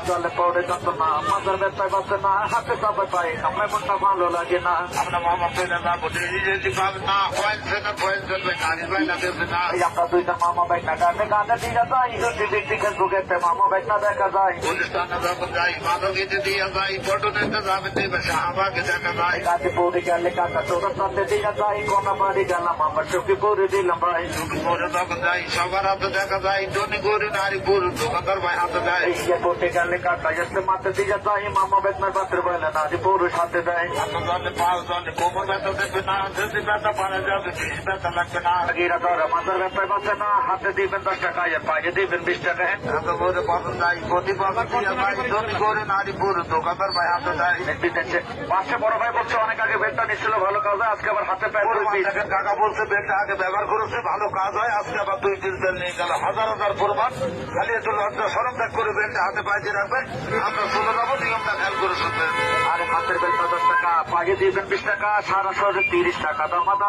জলে পড়ে যন্ত্রণা, মাথার ব্যথায় বাঁচে না, হাতে সবাই পায় কামড়ায় মনটা ভালো লাগে না। আমরা মোহাম্মদ না বলি যদি পাবে না হয়েছে না হয়েছে গাড়ি ভাই না দেবে না। আমরা দুইটা মামা বাইক না গানে গানে দিয়ে যাই, যদি ব্যক্তি ফেসবুকে মামা বাইক না দেখা যায়। গুলিস্তানে যখন যাই মাদকেতে দিয়ে যাই, পটনেতে যাবে দেবে শাহবাগে দেখা যায়। গাজীপুরে গেলে কাকা চৌরাস্তাতে দিয়ে যাই, কোনা বাড়ি গেলাম আমার চোখে করে দিলাম ভাই। পরে তখন যাই সবার হাতে দেখা যায়, ধনী গরি নারী পুরুষ দোকানদার ভাই হাতে দেয়। এয়ারপোর্টে গেলে কাকা এসে মাঠে দিয়ে যাই, মামা বেতনের পাত্রে বলে নারী পুরুষ হাতে দেয়। জলে পাও জলে কোমর ব্যথা দেবে না, যদি ব্যথা পারে যাবে ব্যথা লাগবে না। আগেরা ধরে মাথার ব্যথায় বাঁচে না, হাতে দিবেন 10 টাকা আর পায়ে দিবেন 20 টাকা। এত করে পছন্দ যাই প্রতি বছর দিয়ে যাই, ধনী গরি নারী পুরুষ দোকানদার ভাই হাতে দেয়। পাশে বড় ভাই বলছে অনেক আগে বেতটা নিচ্ছিল ভালো কাজ হয়, আজকে আবার হাতে পায়ে দেখেন কাকা বলছে বেলটা আগে ব্যবহার করেছে ভালো কাজ হয়, আজকে আবার 2-3 তেল নিয়ে গেল। হাজার হাজার প্রমাণ, খালি একটু লজ্জা সরম ত্যাগ করে বেলটা হাতে পাইতে রাখবেন। আমরা চলে যাবো, নিয়মটা খেয়াল করে শুনবেন। আর হাতের বেলটা 10 টাকা, পায়ে দিবেন 20 টাকা, সারা শহরে 30 টাকা। দামাদাম